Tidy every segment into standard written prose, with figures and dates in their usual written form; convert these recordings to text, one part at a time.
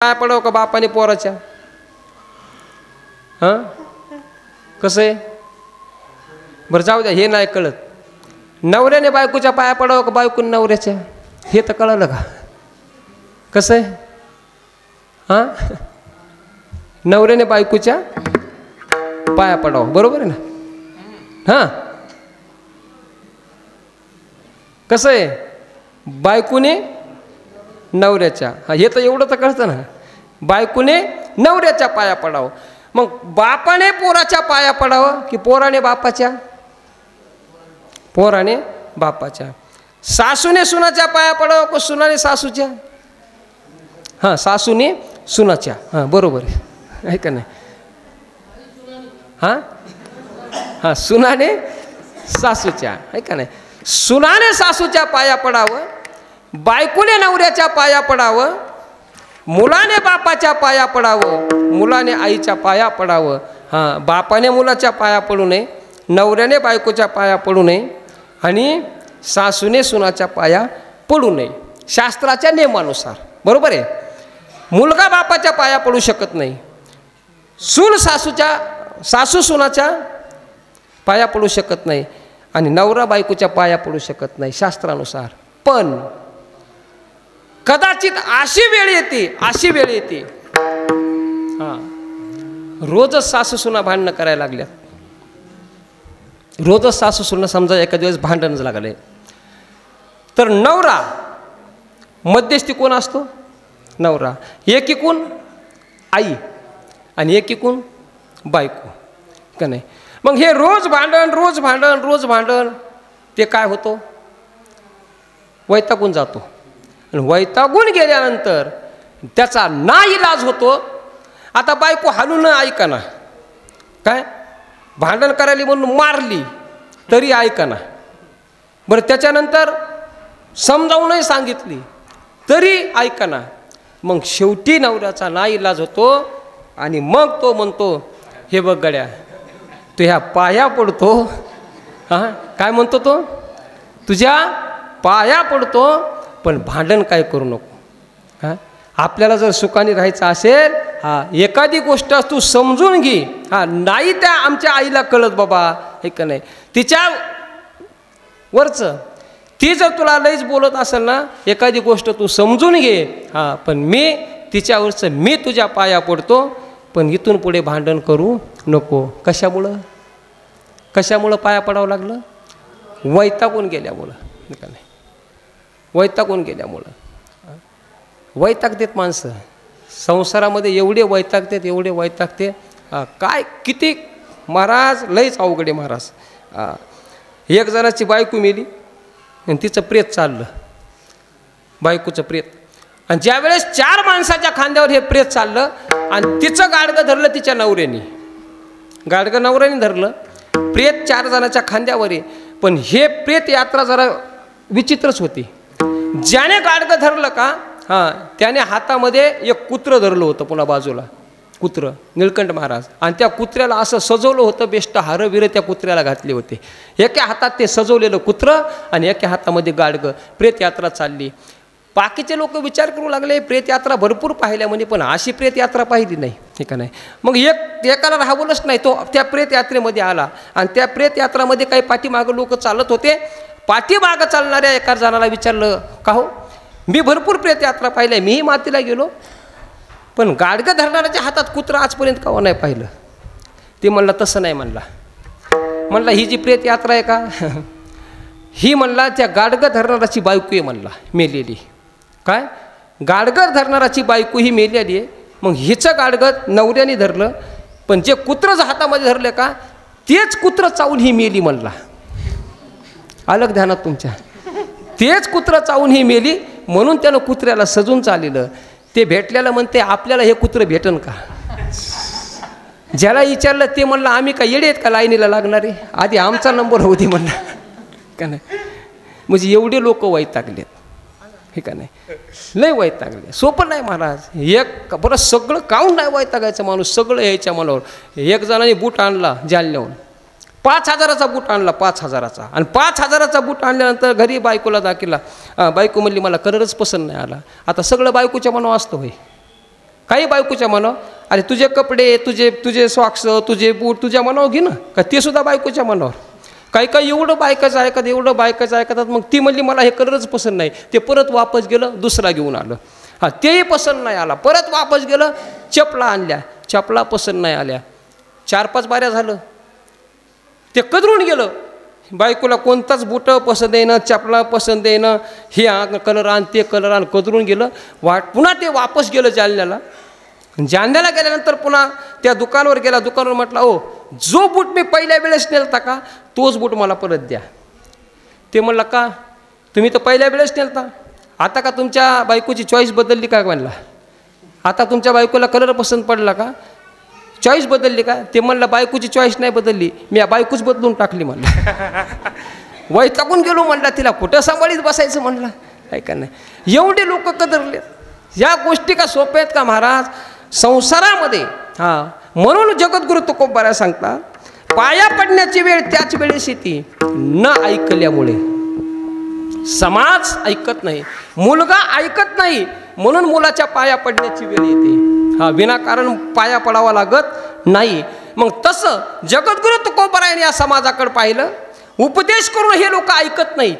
पाया पडावं का बापाने पोराच्या? हां कसं आहे बरं जाऊ द्या, हे नाही कळत. नवऱ्याने बायकोच्या पाया पडावं का बायकोने नवऱ्याच्या? हे तर कळलं का? कसं आहे? हां नवऱ्याने बायकोच्या पाया पडावं, बरोबर आहे ना? हां कसं आहे? बायकोने नवऱ्याच्या, हा हे तर एवढं तर कळतं ना. बायकोने नवऱ्याच्या पाया पडावं. मग बापाने पोराच्या पाया पडावं की पोराने बापाच्या? पोराने बापाच्या. सासूने सुनाच्या पाया पडावं का सुनाने सासूच्या? हां सासूने सुनाच्या. हां बरोबर आहे का नाही? हां हां सुनाने सासूच्या आहे का नाही? सुनाने सासूच्या पाया पडावं, बायकोने नवऱ्याच्या पाया पडावं, मुलाने बापाच्या पाया पडावं, मुलाने आईच्या पाया पडावं. हां बापाने मुलाच्या पाया पडू नये, नवऱ्याने बायकोच्या पाया पडू नये आणि सासूने सुनाच्या पाया पडू नये शास्त्राच्या नियमानुसार, बरोबर आहे. मुलगा बापाच्या पाया पडू शकत नाही, सून सासू सुनाच्या पाया पडू शकत नाही आणि नवरा बायकोच्या पाया पडू शकत नाही शास्त्रानुसार. पण कदाचित अशी वेळ येते हां रोजच सासू सुना भांडणं करायला लागल्यात. रोजच सासू सुना समजा एखाद्या वेळेस भांडणच लागले तर नवरा मध्यस्थी कोण असतो? नवरा. एकीकून आई आणि एकीकून बायको का नाही? मग हे रोज भांडण ते काय होतं? वैतागून जातो आणि वैतागून गेल्यानंतर त्याचा नाइलाज होतो. आता बायको हालून ऐकाना, काय भांडण करायली म्हणून मारली तरी ऐकाना, बरं त्याच्यानंतर समजावूनही सांगितली तरी ऐकाना. मग शेवटी नवऱ्याचा नाइलाज होतो आणि मग तो म्हणतो, हे बघ गड्या तू ह्या पाया पडतो. हां काय म्हणतो तो? तुझ्या पाया पडतो पण भांडण काय करू नको. हां आपल्याला जर सुखाने राहायचं असेल, हां एखादी गोष्ट तू समजून घे. हां नाही त्या आमच्या आईला कळत बाबा हे का नाही, तिच्या वरचं ती जर तुला लईच बोलत असेल ना, एखादी गोष्ट तू समजून घे. हां पण मी तिच्यावरचं मी तुझ्या पाया पडतो पण इथून पुढे भांडण करू नको. कशामुळं पाया पडावं लागलं? वैतागून गेल्यामुळं का नाही? वैतागून गेल्यामुळं. वैतागतेत माणसं संसारामध्ये, एवढे वैतागते काय किती महाराज, लईच अवघडे महाराज. एक जणाची बायको मेली आणि तिचं प्रेत चाललं, बायकोचं प्रेत. आणि ज्यावेळेस 4 माणसाच्या खांद्यावर हे प्रेत चाललं आणि तिचं गाडगं धरलं तिच्या नवऱ्याने, गाडगं नवऱ्याने धरलं, प्रेत 4 जणाच्या खांद्यावर आहे. पण हे प्रेत यात्रा जरा विचित्रच होती. ज्याने गाडगं धरलं का, हां त्याने हातामध्ये एक कुत्रं धरलं होतं, पुन्हा बाजूला कुत्रं, निळकंठ महाराज. आणि त्या कुत्र्याला असं सजवलं होतं, बेस्ट हारं बिरं त्या कुत्र्याला घातले होते. एका हातात ते सजवलेलं कुत्रं आणि एका हातामध्ये गाडगं. प्रेत यात्रा चालली. बाकीचे लोक विचार करू लागले, प्रेत यात्रा भरपूर पाहिल्या म्हणे, पण अशी प्रेत यात्रा पाहिली नाही हे का नाही. मग एकाला राहवलंच नाही, तो त्या प्रेत यात्रेमध्ये आला आणि त्या प्रेत यात्रामध्ये काही पाठीमागं लोक चालत होते. पाठीमागं चालणाऱ्या एका जणाला विचारलं, का हो मी भरपूर प्रेत यात्रा पाहिल्या, मीही मातीला गेलो, पण गाडगं धरणाऱ्याच्या हातात कुत्रा आजपर्यंत का नाही पाहिलं. ते म्हणलं तसं नाही. म्हणला ही जी प्रेत यात्रा आहे का, ही म्हणला त्या गाडगं धरणाराची बायको आहे म्हणला, मेलेली. काय गाडगं धरणाराची बायको ही मेलेली आहे. मग हिचं गाडगं नवऱ्याने धरलं, पण जे कुत्रं हातामध्ये धरलं का तेच कुत्रं चावून ही मेली म्हणला. अलग ध्यानात तुमच्या, तेच कुत्रं चावून ही मेली म्हणून त्यानं कुत्र्याला सजून चाललेलं. ते भेटल्याला म्हणते, आपल्याला हे कुत्रं भेटन का? ज्याला विचारलं ते म्हणलं, आम्ही का येडे आहेत का लाईनीला लागणारे, आधी आमचा नंबर होती म्हणला का नाही. म्हणजे एवढे लोक वैतागलेत हे का नाही, लय वैतागले. सोपं नाही महाराज. एक बरं सगळं काऊन नाही वैतागायचं माणूस, सगळं यायच्या मनावर. एक जणाने बूट आणला जालन्याहून, 5,000चा बूट आणला, 5,000चा. आणि 5,000चा बूट आणल्यानंतर घरी बायकोला दाखवला. बायको म्हणली मला कलरच पसंत नाही आला. आता सगळं बायकोच्या मनावर असतं होय काही बायकोच्या मनावर, अरे तुझे कपडे, तुझे सॉक्स, तुझे बूट तुझ्या मनावर घे ना, का ते सुद्धा बायकोच्या मनावर. काही एवढं बायकाचं ऐकत, एवढं बायकाचं ऐकतात. मग ती म्हणली मला हे कलरच पसंत नाही, ते परत वापस गेलं, दुसरा घेऊन आलं. हां, तेही पसंत नाही आला, परत वापस गेलं, चपला आणल्या, चपला पसंत नाही आल्या, 4-5 बाऱ्या झालं, ते कदरून गेलं. बायकोला कोणताच बुटं पसंत येणं, चपला पसंत येणं, हे कलर आण, ते कलर आण, कदरून गेलं. पुन्हा ते वापस गेलं जालन्याला. जालन्याला गेल्यानंतर पुन्हा त्या दुकानावर गेला. दुकानावर म्हटलं, ओ जो बूट मी पहिल्या वेळेस नेलता का तोच बूट मला परत द्या. ते म्हणलं का, तुम्ही तर पहिल्या वेळेस नेलता, आता का तुमच्या बायकोची चॉईस बदलली का म्हणला, आता तुमच्या बायकोला कलर पसंत पडला का, चॉईस बदलली का. ते म्हणलं बायकोची चॉईस नाही बदलली, मी बायकोच बदलून टाकली म्हणलं. वैतागून गेलो म्हणला, तिला कुठं सांभाळीत बसायचं म्हणलं, काय का नाही. एवढे लोक कदरले. या गोष्टी का सोप्या आहेत का महाराज संसारामध्ये. हां, म्हणून जगद्गुरु तुकोबाराय सांगतात, पाया पडण्याची वेळ त्याच वेळेस येते न ऐकल्यामुळे. समाज ऐकत नाही, मुलगा ऐकत नाही, म्हणून मुलाच्या पाया पडण्याची वेळ येते. हा, विनाकारण पाया पडावा लागत नाही. मग तसं जगद्गुरु तुकोबारायाने या समाजाकडे पाहिलं, उपदेश करून हे लोक ऐकत नाही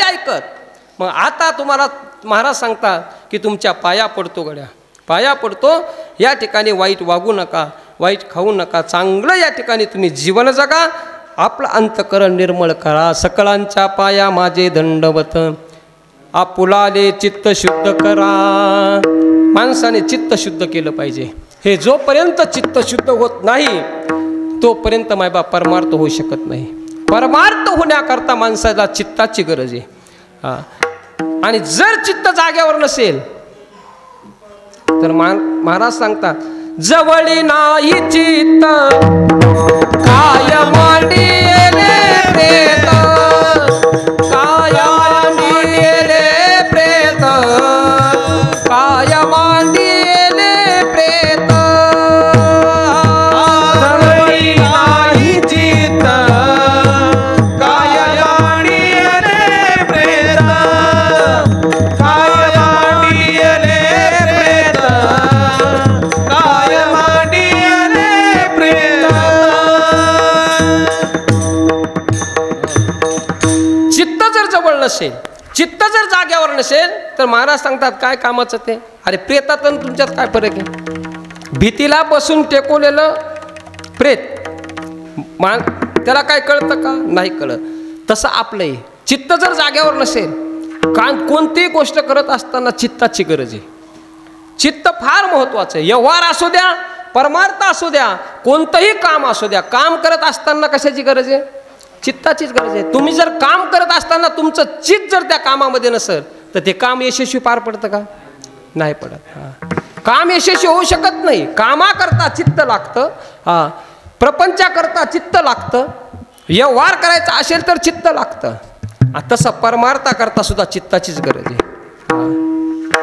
ऐकत. मग आता तुम्हाला महाराज सांगतात की तुमच्या पाया पडतो गड्या, पाया पडतो. या ठिकाणी वाईट वागू नका, वाईट खाऊ नका, चांगलं या ठिकाणी तुम्ही जीवन जगा, आपलं अंतकरण निर्मळ करा. सकळांच्या पाया माझे दंडवत, आपुलाले चित्त शुद्ध करा. माणसाने चित्त शुद्ध केलं पाहिजे. हे जोपर्यंत चित्त शुद्ध होत नाही तोपर्यंत मायबाप परमार्थ होऊ शकत नाही. परमार्थ होण्याकरता माणसाला चित्ताची गरज आहे. हां, आणि जर चित्त जाग्यावर नसेल तर महाराज सांगतात, जवळी नाही चित्त काय मांडिले प्रेत, काय मांडिले प्रेत, काय मांडिले प्रेत. जवळी नाही चित्त काय मांडिले प्रेत, काय मांडिले प्रेत, काय मांडिले प्रेत. चित्त जर जवळ नसेल, चित्त जर जाग्यावर नसेल तर महाराज सांगतात काय कामाचं ते. अरे प्रेतात आणि तुमच्यात काय फरक आहे. भीतीला बसून टेकवलेलं प्रेत त्याला काय कळतं का, नाही कळत. तसं आपलंही चित्त जर जाग्यावर नसेल, कोणतीही गोष्ट करत असताना चित्ताची गरज आहे. चित्त फार महत्त्वाचं आहे. व्यवहार असू द्या, परमार्थ असू द्या, कोणतंही काम असू द्या, काम करत असताना कशाची गरज आहे, चित्ताचीच गरज आहे. तुम्ही जर काम करत असताना तुमचं चित्त जर त्या कामामध्ये नसेल तर ते काम यशस्वी पार पडतं का, नाही पडत. हां, काम यशस्वी होऊ शकत नाही. कामाकरता चित्त लागतं. हां, प्रपंचाकरता चित्त लागतं. व्यवहार करायचा असेल तर चित्त लागतं. तसं परमार्थाकरता सुद्धा चित्ताचीच गरज आहे.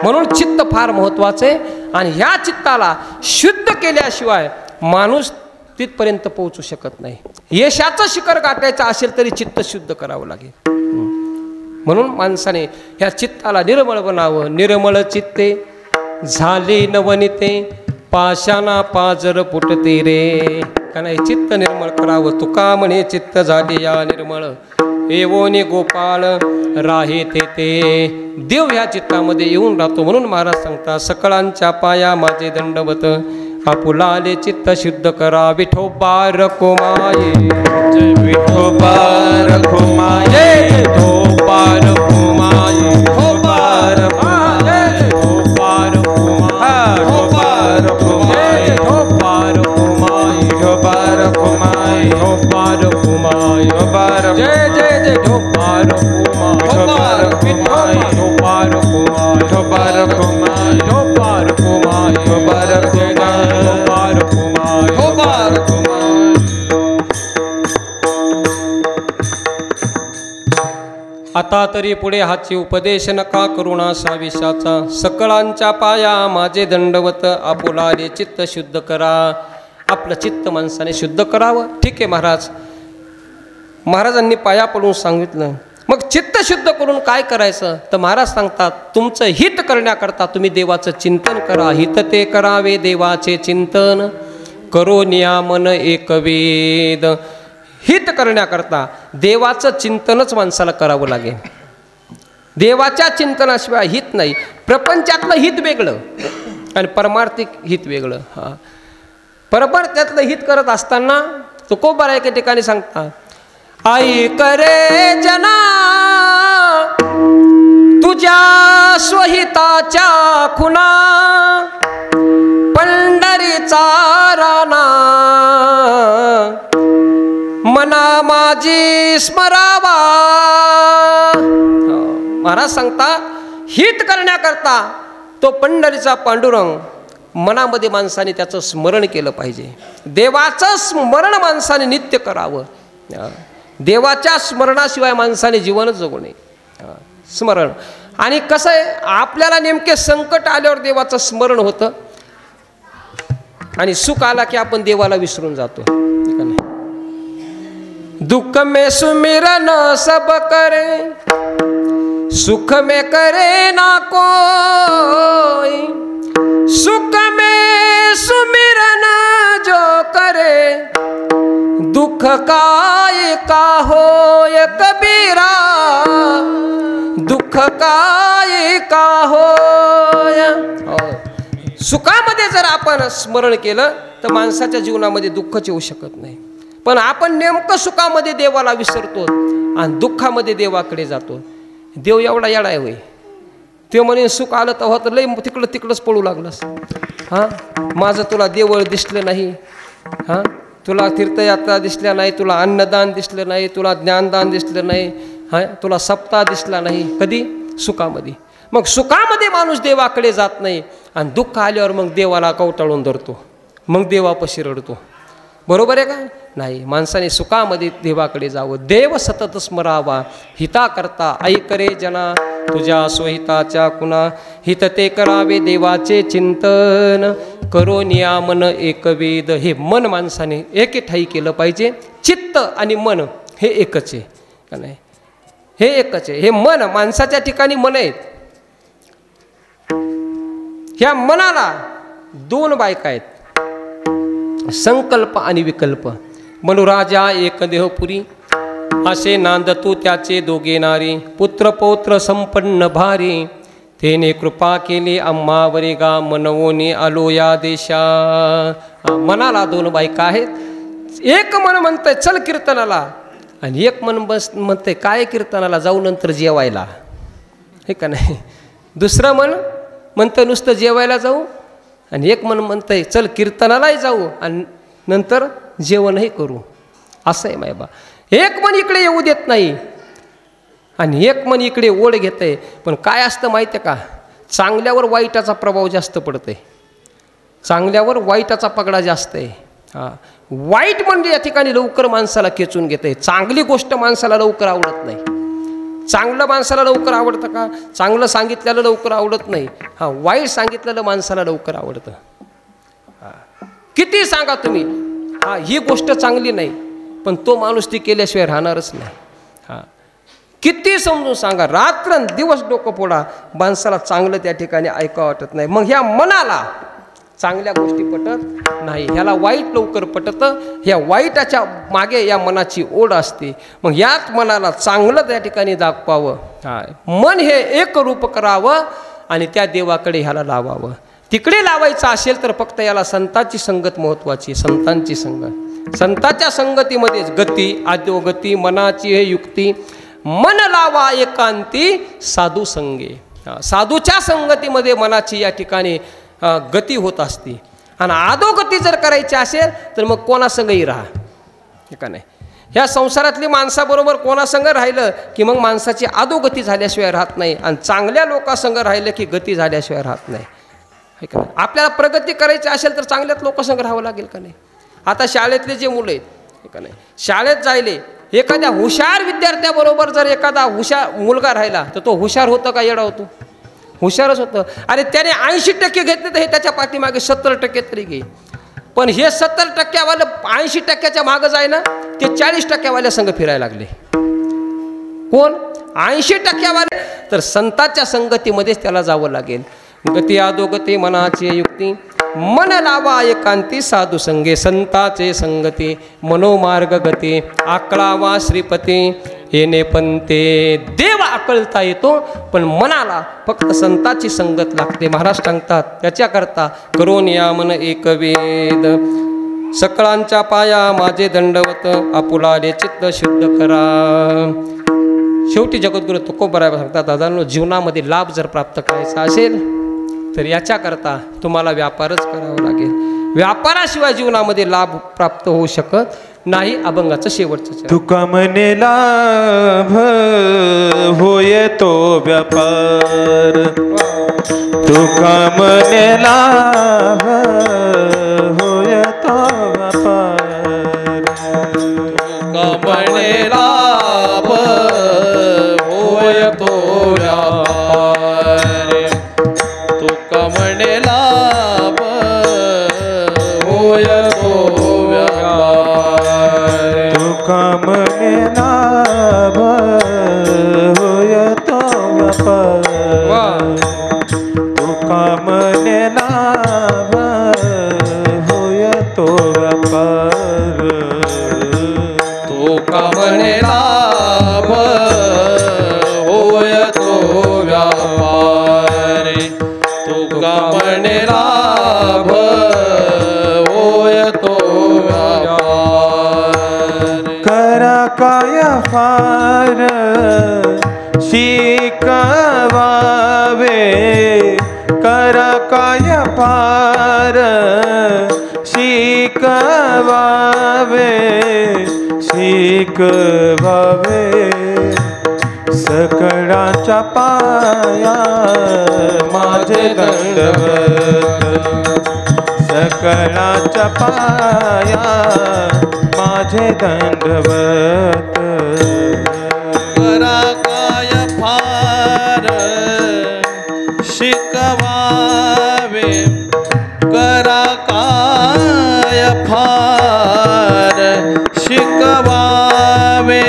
म्हणून चित्त फार महत्त्वाचं आहे. आणि ह्या चित्ताला शुद्ध केल्याशिवाय माणूस तिथपर्यंत पोहोचू शकत नाही. यशाचं शिखर गाठायचं असेल तरी चित्त शुद्ध करावं लागेल. म्हणून माणसाने ह्या चित्ताला निर्मळ बनावं. निर्मळ चित्ते झाले नवनिते, पाषाणा पाजर फुटते रे. का नाही, चित्त निर्मळ करावं. तुका म्हणे चित्त झाले या निर्मळ, एवोने गोपाळ राहे ते. देव ह्या चित्तामध्ये येऊन राहतो. म्हणून महाराज सांगतात, सकळांच्या पाया माझे दंडवत, आपुलाले चित्त शुद्ध करा. विठोबा रखुमाये, जय विठोबा रखुमाये, विठोबा रखुमाये, विठोबा रखुमाये, विठोबा रखुमाये, विठोबा रखुमाये, विठोबा रखुमाये, विठोबा रखुमाये, विठोबा रखुमाये, विठोबा रखुमाये. जय जय जय विठोबा रखुमाये, विठोबा रखुमाये, विठोबा रखुमाये, विठोबा रखुमाये, विठोबा रखुमाये, विठोबा रखुमाये, विठोबा रखुमाये, विठोबा रखुमाये. आता तरी पुढे हाची उपदेश नका करुणा साविशाचा. सकळांच्या पाया माझे दंडवत, आपुलाले चित्त शुद्ध करा. आपलं चित्त माणसाने शुद्ध करावं. ठीक आहे महाराज, महाराजांनी पाया पडून सांगितलं मग चित्त शुद्ध करून काय करायचं तर महाराज सांगतात, तुमचं हित करण्याकरता तुम्ही देवाचं चिंतन करा. हित ते करावे देवाचे चिंतन, करो नियामन एक वेद. हित करण्याकरता देवाचं चिंतनच माणसाला करावं लागेल. देवाच्या चिंतनाशिवाय हित नाही. प्रपंचातलं हित वेगळं आणि परमार्थिक हित वेगळं. हां, परमार्थातलं हित करत असताना तुकोबा एके ठिकाणी सांगतात, आई करे जना तुझ्या स्वहिताच्या खुना, पंढरीचा राणा मना माझी स्मरावा. महाराज सांगतात, हित करण्याकरता तो पंढरीचा पांडुरंग मनामध्ये माणसाने त्याचं स्मरण केलं पाहिजे. देवाचं स्मरण माणसाने नित्य करावं. देवाच्या स्मरणाशिवाय माणसाने जीवनच जगू नये. स्मरण. आणि कसं आहे, आपल्याला नेमके संकट आल्यावर देवाचं स्मरण होतं आणि सुख आला की आपण देवाला विसरून जातो. दुःख में सुमिरन सब करे, सुख में करे ना कोई, सुख में सुमिरन जो करे, दुख काय का होय कबीरा, दुःख काय का होय. सुखामध्ये जर आपण स्मरण केलं तर माणसाच्या जीवनामध्ये दुःखच येऊ शकत नाही. पण आपण नेमकं सुखामध्ये देवाला विसरतो आणि दुःखामध्ये देवाकडे जातो. देव एवढा येडा आहे होय, ते म्हणे सुख आलं तेव्हा तर लई तिकडंच पळू लागलास. हां, माझं तुला देवळ दिसलं नाही, हां, तुला तीर्थयात्रा दिसल्या नाही, तुला अन्नदान दिसलं नाही, तुला ज्ञानदान दिसलं नाही, हां, तुला सप्ताह दिसला नाही. कधी? सुखामध्ये. मग सुखामध्ये माणूस देवाकडे जात नाही आणि दुःख आल्यावर मग देवाला कवटाळून धरतो, मग देवापाशी रडतो. बरोबर आहे का नाही? माणसाने सुखामध्ये देवाकडे जावं. देव सतत स्मरावा. हिता करता ऐकरे जना तुझ्या स्वहिताच्या कुणा, हित ते करावे देवाचे चिंतन, करो नियामन एक वेद. हे मन माणसाने एके ठाई केलं पाहिजे. चित्त आणि मन हे एकच आहे का नाही? हे एकच आहे. हे मन माणसाच्या ठिकाणी मन आहेत. ह्या मनाला दोन बायका आहेत, संकल्प आणि विकल्प. मनुराजा एक देहपुरी, असे नांदतो त्याचे दोघे नारी, पुत्र पौत्र संपन्न भारी, तेने कृपा केली आम्हावरी गा, मनवोने आलो या देशा. मनाला दोन बायका आहेत. एक मन म्हणतंय चल कीर्तनाला, आणि एक मन म्हणतंय काय कीर्तनाला जाऊ नंतर जेवायला, हे का नाही? दुसरं मन म्हणतं नुसतं जेवायला जाऊ, आणि एक मन म्हणतंय चल कीर्तनालाही जाऊ आणि नंतर जेवणही करू. असं आहे मायबा. एक मन इकडे येऊ देत नाही आणि एक मन इकडे ओढ घेत आहे. पण काय असतं माहिती आहे का? चांगल्यावर वाईटाचा प्रभाव जास्त पडतो आहे. चांगल्यावर वाईटाचा पगडा जास्त आहे. हां, वाईट म्हणजे या ठिकाणी लवकर माणसाला खेचून घेत आहे. चांगली गोष्ट माणसाला लवकर आवडत नाही. चांगलं माणसाला लवकर आवडतं का? चांगलं सांगितलेलं लवकर आवडत नाही. हां, वाईट सांगितलेलं माणसाला लवकर आवडतं. किती सांगा तुम्ही, हां ही गोष्ट चांगली नाही, पण तो माणूस ती केल्याशिवाय राहणारच नाही. हां, किती समजून सांगा, रात्रंदिवस डोकं फोडा, माणसाला चांगलं त्या ठिकाणी ऐकावं वाटत नाही. मग ह्या मनाला चांगल्या गोष्टी पटत नाही, ह्याला वाईट लवकर पटतं. ह्या वाईटाच्या मागे या मनाची ओढ असते. मग याच मनाला चांगलं त्या ठिकाणी दाखवावं. हां, मन हे एक रूप करावं आणि त्या देवाकडे ह्याला लावावं. तिकडे लावायचं असेल तर फक्त याला संतांची संगत महत्त्वाची. संतांची संगत, संतांच्या संगतीमध्येच गती, अधोगती, मनाची हे युक्ती. मन लावा एकांती साधू संगे. साधूच्या संगतीमध्ये मनाची या ठिकाणी गती होत असते. आणि अधोगती जर करायची असेल तर मग कोणासंगही राहा, हे का नाही? ह्या संसारातली माणसाबरोबर कोणासंग राहिलं की मग माणसाची अधोगती झाल्याशिवाय राहत नाही, आणि चांगल्या लोकांसंग राहिलं की गती झाल्याशिवाय राहत नाही, हे का नाही? आपल्याला प्रगती करायची असेल तर चांगल्याच लोकांसंग राहावं लागेल का नाही? आता शाळेतले जे मुलं आहेत, हे का नाही, शाळेत जायले एखाद्या हुशार विद्यार्थ्याबरोबर जर एखादा हुशार मुलगा राहिला तर तो हुशार होतो का येडा होतो? हुशारच होतं. अरे त्याने 80% घेतले तर हे त्याच्या पाठीमागे 70% तरी घे. पण हे 70%वाले 80%च्या मागं जाय ना, ते 40%वाल्या संघ फिरायला लागले. कोण? 80% तर संतांच्या संगतीमध्येच त्याला जावं लागेल. गती अधोगती मनाची युक्ती, मन लावा एकांती साधू संगे, संताचे संगती मनोमार्ग गती, आकळावा श्रीपती येणे पंते. देव आकळता येतो पण मनाला फक्त संताची संगत लागते. महाराज सांगतात त्याच्याकरता करून या मन एकवेद, सकळांच्या पाया माझे दंडवत, आपुलाले चित्त शुद्ध करा. शेवटी जगद्गुरु तुकोबराय सांगतात दादांनो, जीवनामध्ये लाभ जर प्राप्त करायचा असेल तर याच्याकरता तुम्हाला व्यापारच करावा लागेल. व्यापाराशिवाय जीवनामध्ये लाभ प्राप्त होऊ शकत नाही. अभंगाचं शेवटचं तुका म्हणे लाभ होय तो व्यापार, तुका म्हणे लाभ होय तो व्यापार, तुका म्हणे लाभ होय तो व्यापार, तुका म्हणे लाभ होय तो व्यापार, तुका म्हणे लाभ होय तो व्यापार, तुका म्हणे लाभ होय तो व्यापार, तुका म्हणे लाभ होय तो व्यापार, तुका म्हणे लाभ होय तो व्यापार. करा काय फार शिकवावे, करा काय फार शिकवावे, शिकवावे, सकळाच्या पाया माझे दंडवत, सकळाच्या पाया माझे दंडवत. करा काय फार शिकवावे, करा काय फार शिकवावे,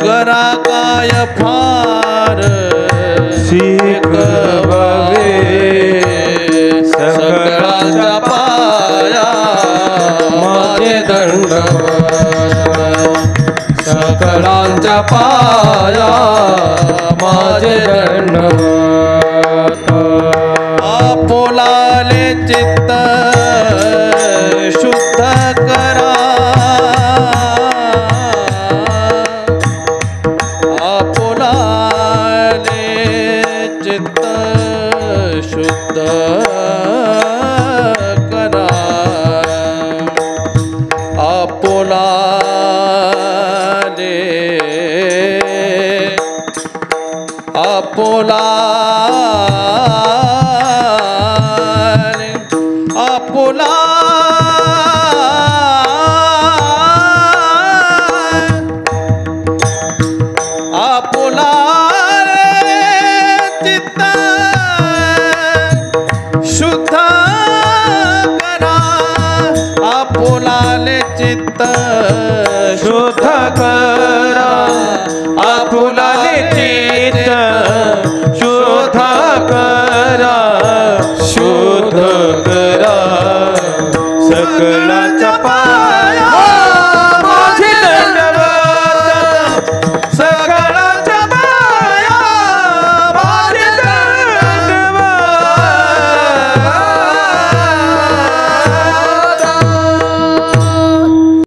करा काय फार शिकवावे, सकळांच्या पाया माझे दंडवत, सकळांच्या पाया माझे दंडवत. आपुलाले चित्त शुद्ध करा, आपुलाले चित्त शुद्ध करा, आपुलाले आपुलाले आपुला आपुलाले चित्त शुद्ध करा, आपुलाले चित्त शुद्ध